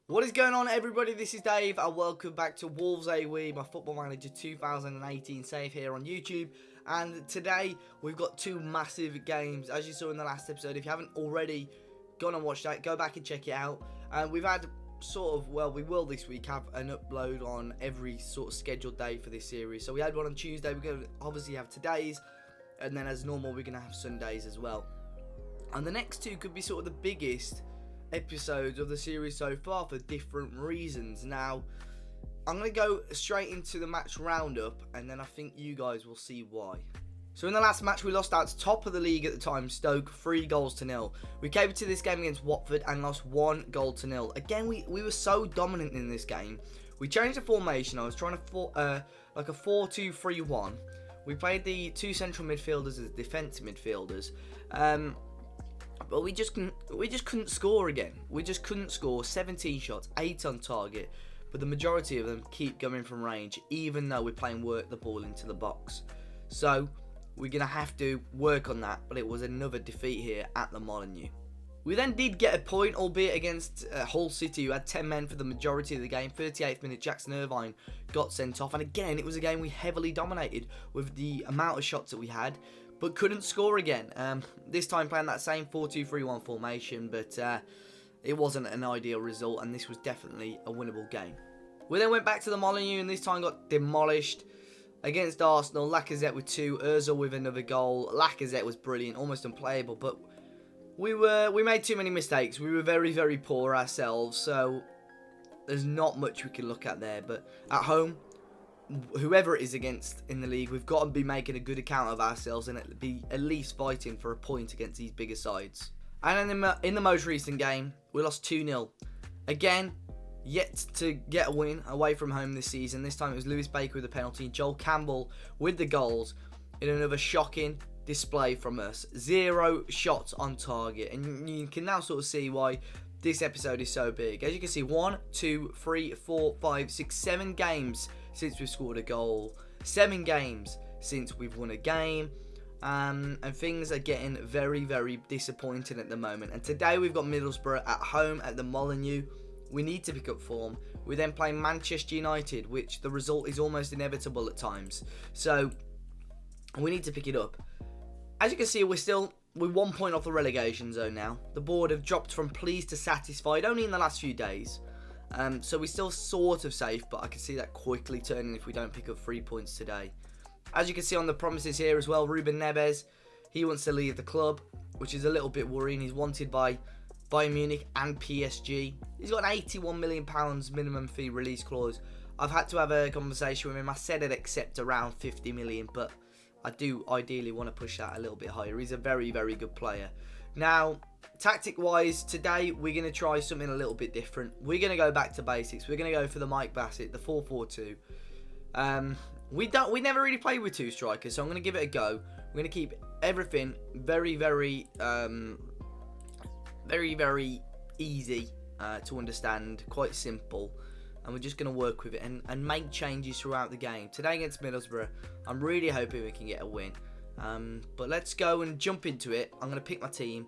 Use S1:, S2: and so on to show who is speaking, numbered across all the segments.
S1: What is going on, everybody? This is Dave and welcome back to Wolves AWE, my Football Manager 2018 save here on YouTube. And today we've got two massive games, as you saw in the last episode. If you haven't already gone and watched that, go back and check it out. And we've had we will this week have an upload on every sort of scheduled day for this series. So we had one on Tuesday, we're going to obviously have today's, and then as normal we're going to have Sundays as well. And the next two could be sort of the biggest episodes of the series so far for different reasons. Now, I'm going to go straight into the match roundup, and then I think you guys will see why. So in the last match, we lost out to top of the league at the time, Stoke, 3-0. We came into this game against Watford and lost 1-0. Again, we were so dominant in this game. We changed the formation. I was trying to like a 4-2-3-1. We played the two central midfielders as defensive midfielders. But we just couldn't score again. We just couldn't score. 17 shots, 8 on target, but the majority of them keep going from range, even though we're playing work the ball into the box. So we're going to have to work on that, but it was another defeat here at the Molineux. We then did get a point, albeit against Hull City, who had 10 men for the majority of the game. 38th minute, Jackson Irvine got sent off. And again, it was a game we heavily dominated with the amount of shots that we had, but couldn't score again. This time playing that same 4-2-3-1 formation, but it wasn't an ideal result, and this was definitely a winnable game. We then went back to the Molineux, and this time got demolished against Arsenal. Lacazette with 2, Ozil with another goal. Lacazette was brilliant, almost unplayable, but we made too many mistakes. We were very, very poor ourselves, so there's not much we can look at there. But at home, whoever it is against in the league, we've got to be making a good account of ourselves and be at least fighting for a point against these bigger sides. And in the most recent game, we lost 2-0. Again, yet to get a win away from home this season. This time it was Lewis Baker with a penalty, Joel Campbell with the goals in another shocking display from us. 0 shots on target, and you can now sort of see why this episode is so big. As you can see, 1, 2, 3, 4, 5, 6, 7 games since we've scored a goal, 7 games since we've won a game, and things are getting very, very disappointing at the moment. And today we've got Middlesbrough at home at the Molineux. We need to pick up form. We then play Manchester United, which the result is almost inevitable at times, so we need to pick it up. As you can see, we're 1 point off the relegation zone now. The board have dropped from pleased to satisfied only in the last few days. So we're still sort of safe, but I can see that quickly turning if we don't pick up 3 points today. As you can see on the promises here as well, Ruben Neves, he wants to leave the club, which is a little bit worrying. He's wanted by Bayern Munich and PSG. He's got an £81 million minimum fee release clause. I've had to have a conversation with him. I said I'd accept around 50 million, but I do ideally want to push that a little bit higher. He's a very, very good player. Now, tactic-wise, today we're going to try something a little bit different. We're going to go back to basics. We're going to go for the Mike Bassett, the 4-4-2. We never really played with 2 strikers, so I'm going to give it a go. We're going to keep everything very, very, very easy to understand, quite simple. And we're just going to work with it and make changes throughout the game. Today against Middlesbrough, I'm really hoping we can get a win. But let's go and jump into it. I'm going to pick my team,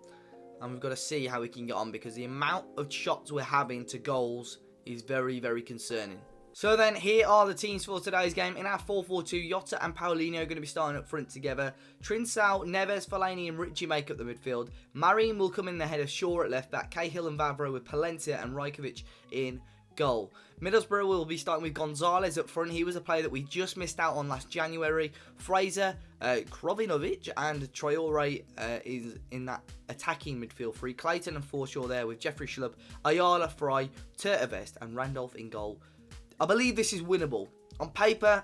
S1: and we've got to see how we can get on, because the amount of shots we're having to goals is very, very concerning. So then, here are the teams for today's game. In our 4-4-2, Jota and Paulinho are going to be starting up front together. Trincao, Neves, Fellaini and Ritchie make up the midfield. Marin will come in the head of Shaw at left back. Cahill and Vavro with Palencia and Rajkovic in goal. Middlesbrough will be starting with Gonzalez up front. He was a player that we just missed out on last January. Fraser, Krovinovic and Traore is in that attacking midfield three. Clayton and Forshaw there with Jeffrey Schlupp, Ayala, Fry, Turtevest and Randolph in goal. I believe this is winnable. On paper,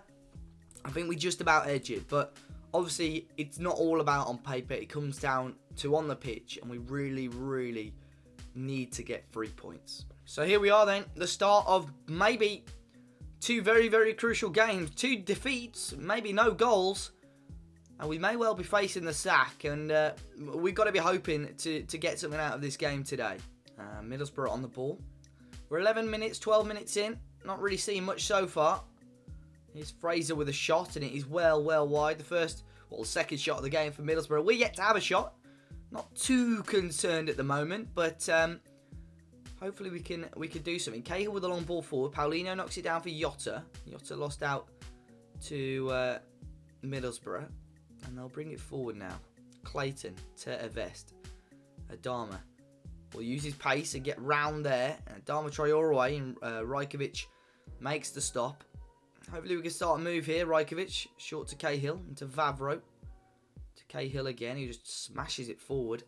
S1: I think we just about edge it, but obviously it's not all about on paper. It comes down to on the pitch, and we really, really need to get 3 points. So here we are then, the start of maybe 2 very, very crucial games. 2 defeats, maybe no goals, and we may well be facing the sack, and we've got to be hoping to get something out of this game today. Middlesbrough on the ball. We're 11 minutes, 12 minutes in. Not really seeing much so far. Here's Fraser with a shot, and it is well wide. The second shot of the game for Middlesbrough. We're yet to have a shot. Not too concerned at the moment, but hopefully we can do something. Cahill with a long ball forward. Paulinho knocks it down for Jota. Jota lost out to Middlesbrough. And they'll bring it forward now. Clayton to Vest. Adama will use his pace and get round there. Adama try all away, and Rajkovic makes the stop. Hopefully we can start a move here. Rajkovic short to Cahill into Vavro. To Cahill again. He just smashes it forward.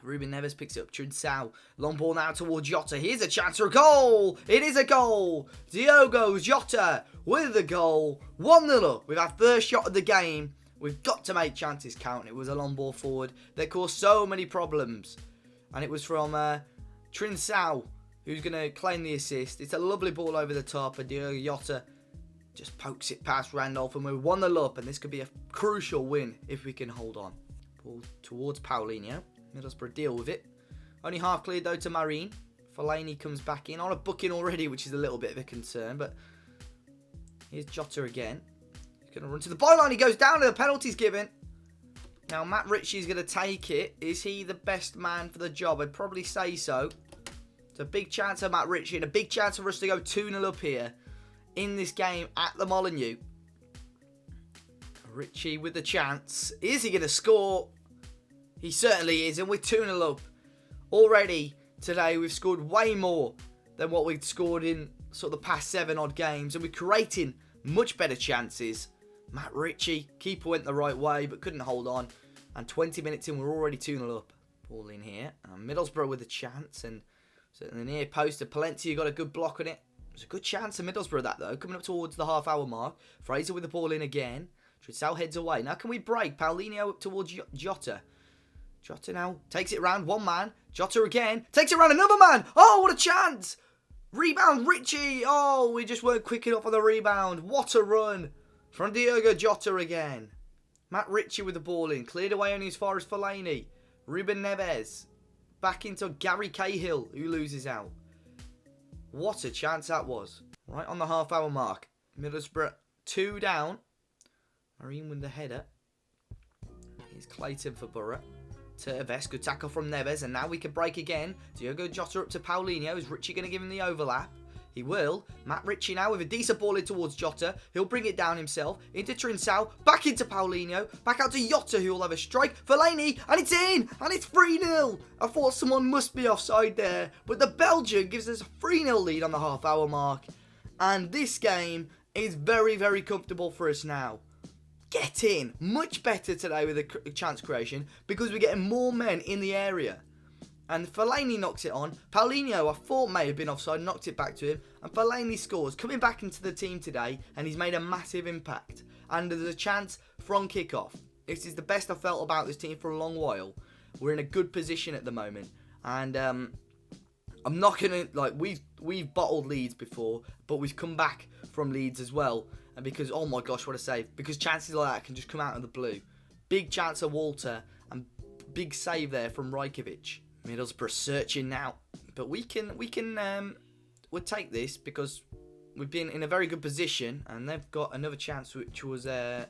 S1: Ruben Neves picks it up. Trinsao. Long ball now towards Jota. Here's a chance for a goal. It is a goal. Diogo Jota with the goal. 1-0 up. With our first shot of the game. We've got to make chances count. It was a long ball forward that caused so many problems. And it was from Trinsao, who's going to claim the assist. It's a lovely ball over the top. And Diogo Jota just pokes it past Randolph. And we're 1-0 up. And this could be a crucial win if we can hold on. Ball towards Paulinho. Middlesbrough deal with it. Only half cleared though to Marine. Fellaini comes back in on a booking already, which is a little bit of a concern. But here's Jota again. He's going to run to the byline. He goes down and the penalty's given. Now Matt Ritchie's going to take it. Is he the best man for the job? I'd probably say so. It's a big chance for Matt Ritchie and a big chance for us to go 2-0 up here in this game at the Molineux. Ritchie with the chance. Is he going to score? He certainly is, and we're 2-0 up. Already today we've scored way more than what we'd scored in sort of the past 7 odd games, and we're creating much better chances. Matt Ritchie, keeper went the right way but couldn't hold on, and 20 minutes in we're already 2-0 up. Ball in here, and Middlesbrough with a chance, and so in the near post of Palencia got a good block on it. There's a good chance of Middlesbrough that though, coming up towards the half-hour mark. Fraser with the ball in again. Trinsao heads away. Now can we break? Paulinho up towards Jota. Jota now takes it round one man. Jota again. Takes it round another man. Oh, what a chance. Rebound, Ritchie. Oh, we just weren't quick enough on the rebound. What a run from Diogo Jota again. Matt Ritchie with the ball in. Cleared away only as far as Fellaini. Ruben Neves. Back into Gary Cahill, who loses out. What a chance that was. Right on the half-hour mark. Middlesbrough 2 down. Marine with the header. Here's Clayton for Borough. To Vest, good tackle from Neves, and now we can break again. Diogo Jota up to Paulinho. Is Ritchie going to give him the overlap? He will. Matt Ritchie now with a decent ball in towards Jota. He'll bring it down himself. Into Trinsao. Back into Paulinho. Back out to Jota, who will have a strike. Fellaini. And it's in. And it's 3-0. I thought someone must be offside there. But the Belgian gives us a 3-0 lead on the half-hour mark. And this game is very, very comfortable for us now. Get in. Much better today with the chance creation because we're getting more men in the area. And Fellaini knocks it on. Paulinho, I thought may have been offside, knocked it back to him. And Fellaini scores. Coming back into the team today, and he's made a massive impact. And there's a chance from kickoff. This is the best I've felt about this team for a long while. We're in a good position at the moment. And I'm not going to, like, we've bottled leads before, but we've come back from leads as well. And because, oh my gosh, what a save. Because chances like that can just come out of the blue. Big chance of Walter, and big save there from Rajkovic. Middlesbrough searching now, but we'll take this because we've been in a very good position, and they've got another chance which was missed.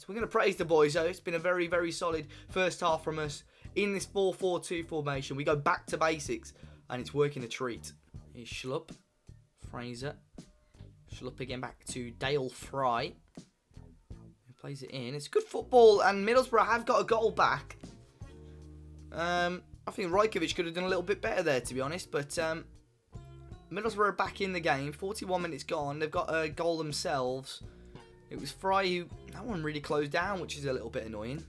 S1: We're going to praise the boys though. It's been a very, very solid first half from us in this 4-4-2 formation. We go back to basics, and it's working a treat. Here's Schlupp, Fraser, Schlupp again back to Dale Fry. He plays it in. It's good football, and Middlesbrough have got a goal back. I think Rajkovic could have done a little bit better there, to be honest. But Middlesbrough are back in the game. 41 minutes gone. They've got a goal themselves. It was Fry who... That one really closed down, which is a little bit annoying.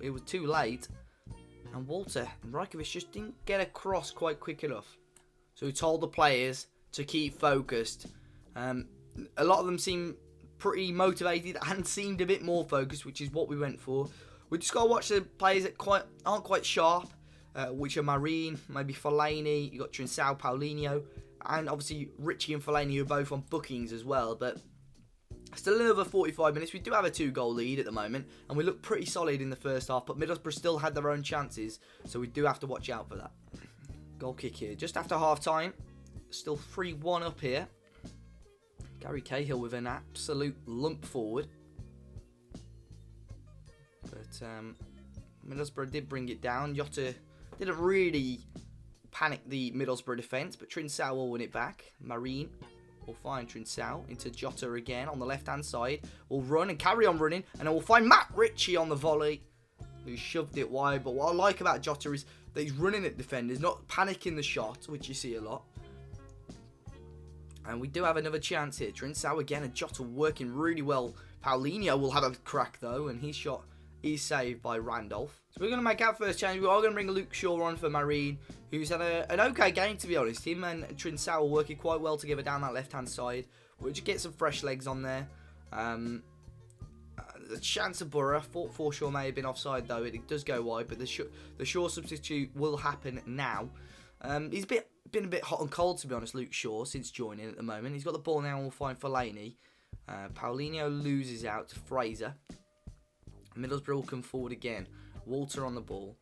S1: It was too late. And Walter and Rajkovic just didn't get across quite quick enough. So he told the players to keep focused. A lot of them seemed pretty motivated and seemed a bit more focused, which is what we went for. We just got to watch the players that aren't quite sharp, which are Marine, maybe Fellaini, you got Trinsao, Paulinho, and obviously Ritchie and Fellaini who are both on bookings as well. But still another 45 minutes. We do have a 2-goal lead at the moment, and we look pretty solid in the first half, but Middlesbrough still had their own chances, so we do have to watch out for that. Goal kick here, just after half-time. Still 3-1 up here. Gary Cahill with an absolute lump forward. But Middlesbrough did bring it down. Jota didn't really panic the Middlesbrough defence, but Trincao will win it back. Marine will find Trincao into Jota again on the left-hand side. Will run and carry on running, and we'll find Matt Ritchie on the volley, who shoved it wide. But what I like about Jota is that he's running at defenders, not panicking the shot, which you see a lot. And we do have another chance here. Trincao again, and Jota working really well. Paulinho will have a crack though, and his shot is saved by Randolph. So we're going to make our first change. We are going to bring Luke Shaw on for Marine, who's had an okay game, to be honest. Him and Trincao are working quite well together down that left-hand side, which gets some fresh legs on there. The chance of Borough. Thought Forshaw may have been offside, though. It does go wide, but the Shaw substitute will happen now. He's been a bit hot and cold, to be honest, Luke Shaw, since joining at the moment. He's got the ball now and we'll find Fellaini. Paulinho loses out to Fraser. Middlesbrough will come forward again. Walter on the ball.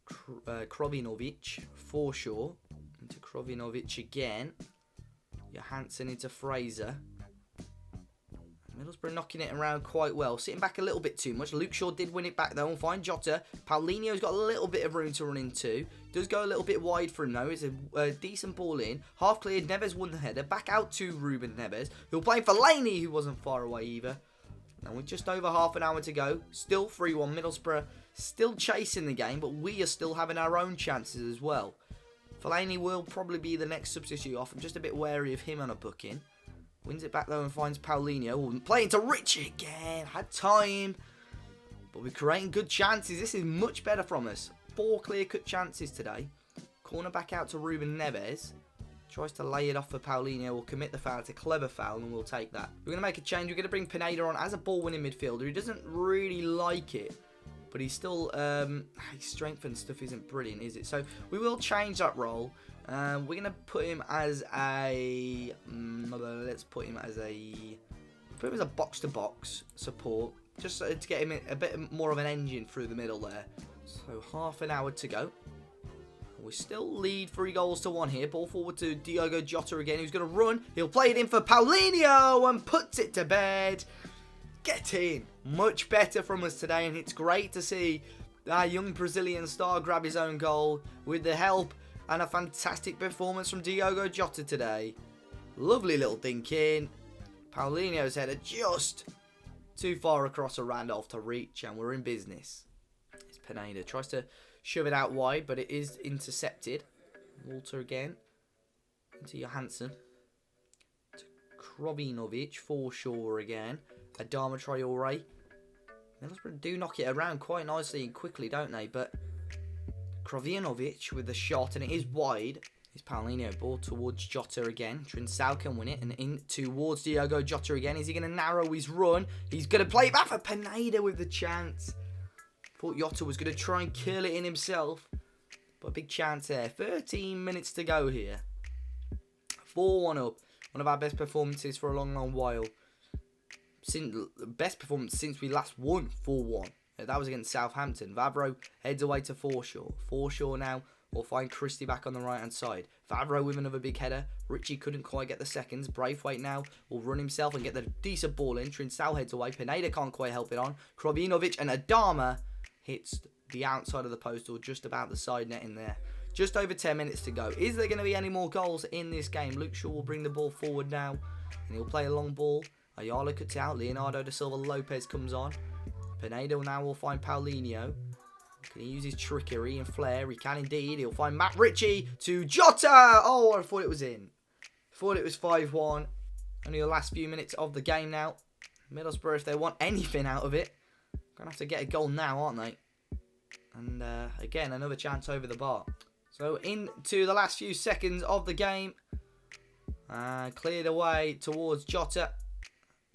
S1: Krovinovic, Forshaw into Krovinovic again. Johansson into Fraser. Middlesbrough knocking it around quite well. Sitting back a little bit too much. Luke Shaw did win it back though. We'll find Jota. Paulinho's got a little bit of room to run into. Does go a little bit wide for him though. It's a decent ball in. Half cleared. Neves won the header. Back out to Ruben Neves, who'll play for Fellaini, who wasn't far away either. And with just over half an hour to go. Still 3-1. Middlesbrough still chasing the game, but we are still having our own chances as well. Fellaini will probably be the next substitute off. I'm just a bit wary of him on a booking. Wins it back though and finds Paulinho. Playing to Richie again. Had time. But we're creating good chances. This is much better from us. 4 clear-cut chances today. Corner back out to Ruben Neves. Tries to lay it off for Paulinho. Will commit the foul. It's a clever foul and we'll take that. We're going to make a change. We're going to bring Pineda on as a ball-winning midfielder. He doesn't really like it. But he's still, his strength and stuff isn't brilliant, is it? So we will change that role. We're going to put him as a, let's put him as a box-to-box support. Just to get him a bit more of an engine through the middle there. So half an hour to go. We still lead 3-1 here. Ball forward to Diogo Jota again, who's going to run. He'll play it in for Paulinho and puts it to bed. Get in. Much better from us today, and it's great to see our young Brazilian star grab his own goal with the help and a fantastic performance from Diogo Jota today. Lovely little dink in. Paulinho's header just too far across a Randolph to reach, and we're in business. It's Pineda. Tries to shove it out wide, but it is intercepted. Walter again. Into Johansson. To Krovinovic. Forshaw again. Adama Traore. Middlesbrough do knock it around quite nicely and quickly, don't they? But Krovinovic with the shot, and it is wide. It's Paulinho. Ball towards Jota again. Trincao can win it, and in towards Diogo Jota again. Is he going to narrow his run? He's going to play it back for Pineda with the chance. Thought Jota was going to try and kill it in himself. But a big chance there. 13 minutes to go here. 4-1 up. One of our best performances for a long, long while. Best performance since we last won 4-1. That was against Southampton. Vavro heads away to Forshaw. Forshaw now will find Christie back on the right hand side. Vavro with another big header. Richie couldn't quite get the seconds. Braithwaite now will run himself and get the decent ball in. Trincao heads away. Pineda can't quite help it on. Krovinovic and Adama hits the outside of the post, or just about the side net in there. Just over 10 minutes to go. Is there going to be any more goals in this game? Luke Shaw will bring the ball forward now, and he'll play a long ball. Ayala cuts out. Leonardo da Silva Lopez comes on. Pineda now will find Paulinho. Can he use his trickery and flair? He can indeed. He'll find Matt Ritchie to Jota. Oh, I thought it was in. Thought it was 5-1. Only the last few minutes of the game now. Middlesbrough, if they want anything out of it, going to have to get a goal now, aren't they? And again, another chance over the bar. So into the last few seconds of the game. Cleared away towards Jota.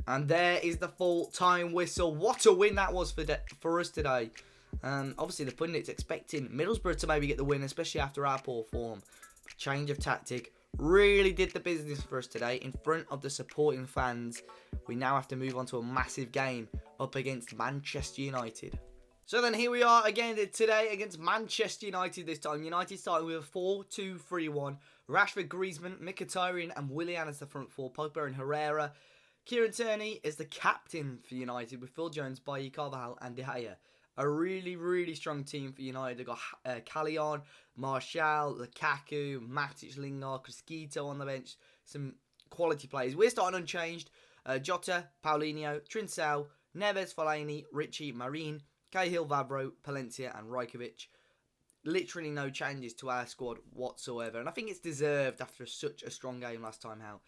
S1: And there is the full-time whistle. What a win that was for us today. Obviously, the pundits expecting Middlesbrough to maybe get the win, especially after our poor form. Change of tactic. Really did the business for us today in front of the supporting fans. We now have to move on to a massive game up against Manchester United. So then here we are again today against Manchester United this time. United starting with a 4-2-3-1. Rashford, Griezmann, Mkhitaryan and Willian as the front four. Pogba and Herrera. Kieran Tierney is the captain for United with Phil Jones, Bailly, Carvajal and De Gea. A really, really strong team for United. They've got Callion, Martial, Lukaku, Matic, Lingard, Cristito on the bench. Some quality players. We're starting unchanged. Jota, Paulinho, Trincao, Neves, Fellaini, Richie, Marine, Cahill, Vavro, Palencia and Rajkovic. Literally no changes to our squad whatsoever. And I think it's deserved after such a strong game last time out.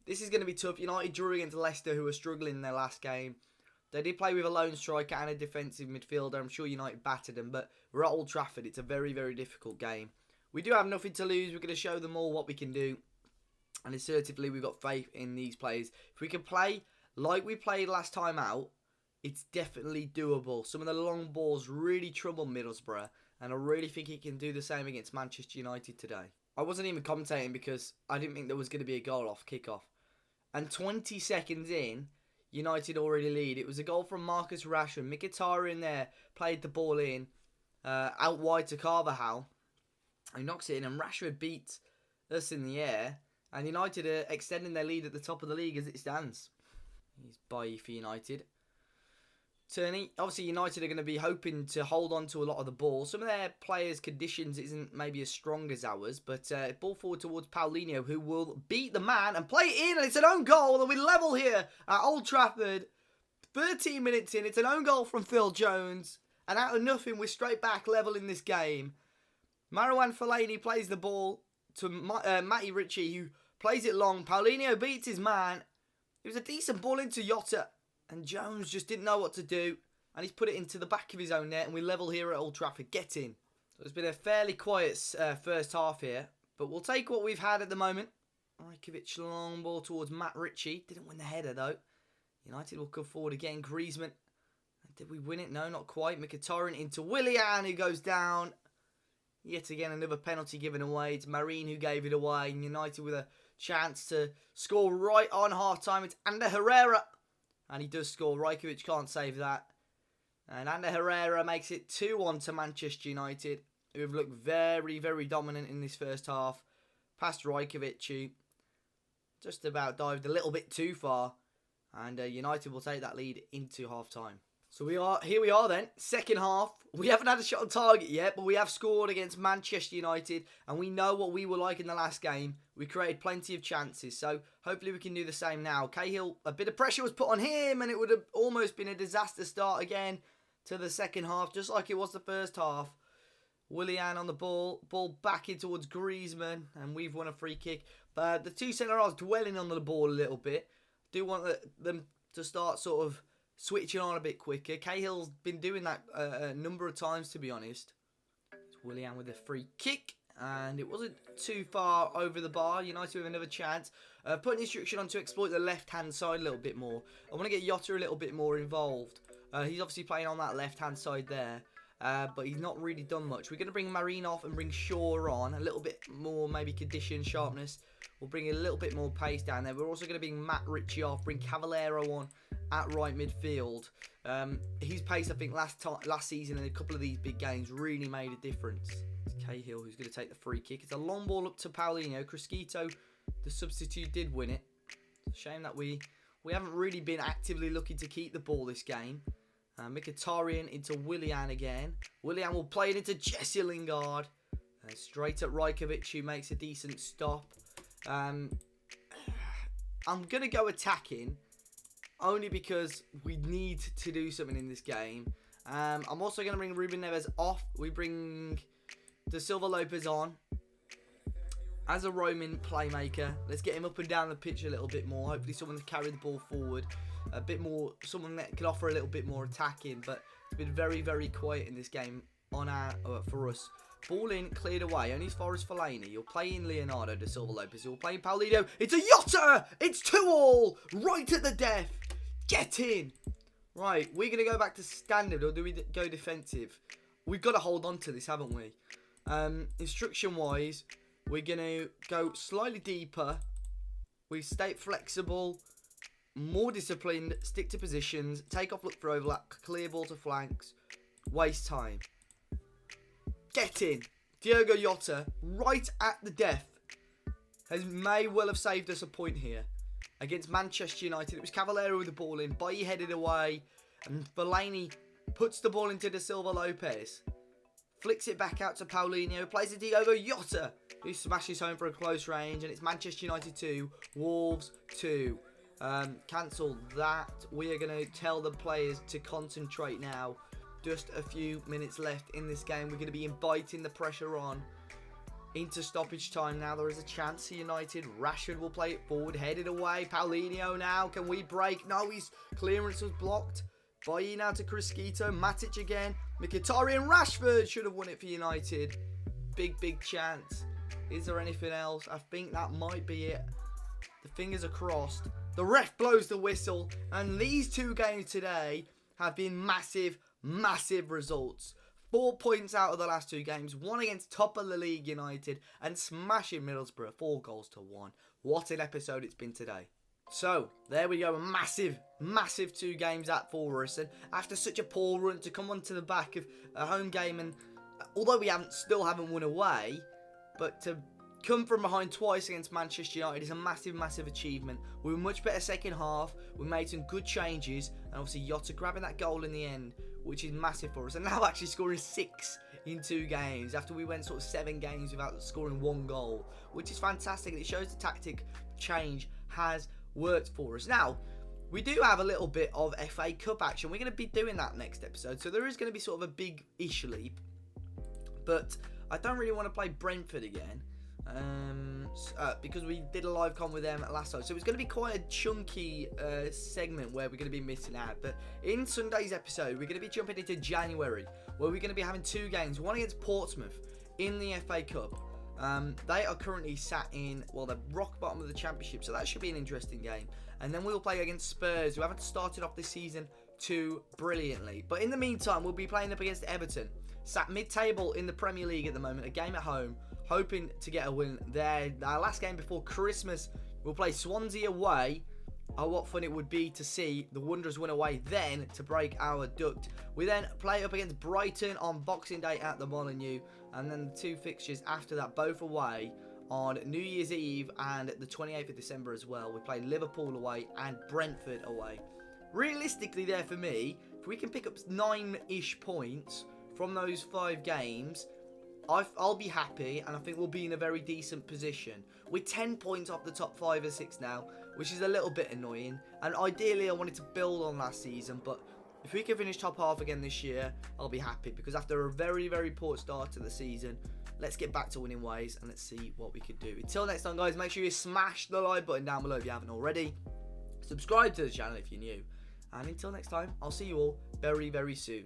S1: This is going to be tough. United drew against Leicester, who were struggling in their last game. They did play with a lone striker and a defensive midfielder. I'm sure United battered them, but we're at Old Trafford. It's a very, very difficult game. We do have nothing to lose. We're going to show them all what we can do. And assertively, we've got faith in these players. If we can play like we played last time out, it's definitely doable. Some of the long balls really trouble Middlesbrough, and I really think he can do the same against Manchester United today. I wasn't even commentating because I didn't think there was going to be a goal off kickoff. And 20 seconds in, United already lead. It was a goal from Marcus Rashford. Mkhitaryan there played the ball in out wide to Carvajal. He knocks it in, and Rashford beats us in the air. And United are extending their lead at the top of the league as it stands. He's Bailly for United. Turney. Obviously, United are going to be hoping to hold on to a lot of the ball. Some of their players' conditions isn't maybe as strong as ours. But ball forward towards Paulinho, who will beat the man and play it in. And it's an own goal. And we level here at Old Trafford. 13 minutes in. It's an own goal from Phil Jones. And out of nothing, we're straight back level in this game. Marouane Fellaini plays the ball to Matty Ritchie, who plays it long. Paulinho beats his man. It was a decent ball into Jota. And Jones just didn't know what to do. And he's put it into the back of his own net. And we level here at Old Trafford. Get in. So it's been a fairly quiet first half here. But we'll take what we've had at the moment. Rajkovic long ball towards Matt Ritchie. Didn't win the header though. United will come forward again. Griezmann. Did we win it? No, not quite. Mkhitaryan into Willian, who goes down. Yet again, another penalty given away. It's Marine who gave it away. And United with a chance to score right on half-time. It's Ander Herrera. And he does score. Rajkovic can't save that. And Ander Herrera makes it 2-1 to Manchester United, who have looked very, very dominant in this first half. Past Rajkovic, who just about dived a little bit too far. And United will take that lead into half-time. So here we are then, second half. We haven't had a shot on target yet, but we have scored against Manchester United, and we know what we were like in the last game. We created plenty of chances, so hopefully we can do the same now. Cahill, a bit of pressure was put on him, and it would have almost been a disaster start again to the second half, just like it was the first half. Willian on the ball back in towards Griezmann, and we've won a free kick. But the two centre-halves dwelling on the ball a little bit. Do want them to start sort of switching on a bit quicker. Cahill's been doing that a number of times, to be honest. It's Willian with a free kick. And it wasn't too far over the bar. United with another chance. Putting instruction on to exploit the left-hand side a little bit more. I want to get Jota a little bit more involved. He's obviously playing on that left-hand side there. But he's not really done much. We're going to bring Marine off and bring Shaw on. A little bit more maybe condition, sharpness. We'll bring a little bit more pace down there. We're also going to bring Matt Ritchie off. Bring Cavallero on at right midfield. His pace, I think, last season in a couple of these big games really made a difference. It's Cahill who's going to take the free kick. It's a long ball up to Paulinho. Cristito, the substitute, did win it. It's a shame that we haven't really been actively looking to keep the ball this game. Mkhitaryan into Willian again. Willian will play it into Jesse Lingard. Straight at Rajkovic, who makes a decent stop. I'm going to go attacking, only because we need to do something in this game. I'm also going to bring Ruben Neves off. We bring De Silva Lopez on as a roaming playmaker. Let's get him up and down the pitch a little bit more. Hopefully someone to carry the ball forward. A bit more, someone that can offer a little bit more attacking. But it's been very, very quiet in this game for us. Ball in, cleared away, only as far as Fellaini. You'll play in Leonardo De Silva Lopez. You'll play in Paulinho. It's a Jota! It's 2-2! Right at the death. Get in! Right, we're going to go back to standard, or do we go defensive? We've got to hold on to this, haven't we? Instruction-wise, we're going to go slightly deeper. We stay flexible, more disciplined, stick to positions, take off, look for overlap, clear ball to flanks, waste time. Get in. Diogo Jota, right at the death, may well have saved us a point here. Against Manchester United, it was Cavallero with the ball in. Bailly headed away. And Fellaini puts the ball into De Silva Lopez. Flicks it back out to Paulinho, plays it Diogo Jota, who smashes home for a close range, and it's Manchester United 2, Wolves 2. Cancel that. We are going to tell the players to concentrate now. Just a few minutes left in this game. We're going to be inviting the pressure on into stoppage time now. There is a chance for United. Rashford will play it forward, headed away. Paulinho now. Can we break? No, his clearance was blocked. Bailly now to Crisquito. Matic again. Mkhitaryan, Rashford should have won it for United. Big chance. Is there anything else? I think that might be it. The fingers are crossed. The ref blows the whistle. And these two games today have been massive results. 4 points out of the last two games. One against top of the league United. And smashing Middlesbrough 4-1. What an episode it's been today. So, there we go, a massive 2 games at for us, and after such a poor run to come onto the back of a home game, and although we still haven't won away, but to come from behind twice against Manchester United is a massive achievement. We were much better second half, we made some good changes, and obviously Jota grabbing that goal in the end, which is massive for us, and now actually scoring 6 in 2 games, after we went sort of 7 games without scoring 1 goal, which is fantastic, and it shows the tactic change has worked for us. Now, we do have a little bit of FA Cup action. We're going to be doing that next episode. So there is going to be sort of a big-ish leap. But I don't really want to play Brentford again. Because we did a live con with them last time. So it's going to be quite a chunky segment where we're going to be missing out. But in Sunday's episode, we're going to be jumping into January, where we're going to be having 2 games. One against Portsmouth in the FA Cup. They are currently sat in, well, the rock bottom of the championship, so that should be an interesting game. And then we'll play against Spurs, who haven't started off this season too brilliantly. But in the meantime, we'll be playing up against Everton, sat mid-table in the Premier League at the moment, a game at home, hoping to get a win there. Our last game before Christmas, we'll play Swansea away. Oh, what fun it would be to see the Wanderers win away then to break our duct. We then play up against Brighton on Boxing Day at the Molineux. And then the 2 fixtures after that, both away on New Year's Eve and the 28th of December as well. We play Liverpool away and Brentford away. Realistically there for me, if we can pick up 9-ish points from those 5 games, I'll be happy, and I think we'll be in a very decent position. We're 10 points off the top 5 or 6 now, which is a little bit annoying. And ideally I wanted to build on last season, but if we can finish top half again this year, I'll be happy, because after a very poor start to the season, let's get back to winning ways and let's see what we can do. Until next time, guys, make sure you smash the like button down below if you haven't already. Subscribe to the channel if you're new. And until next time, I'll see you all very soon.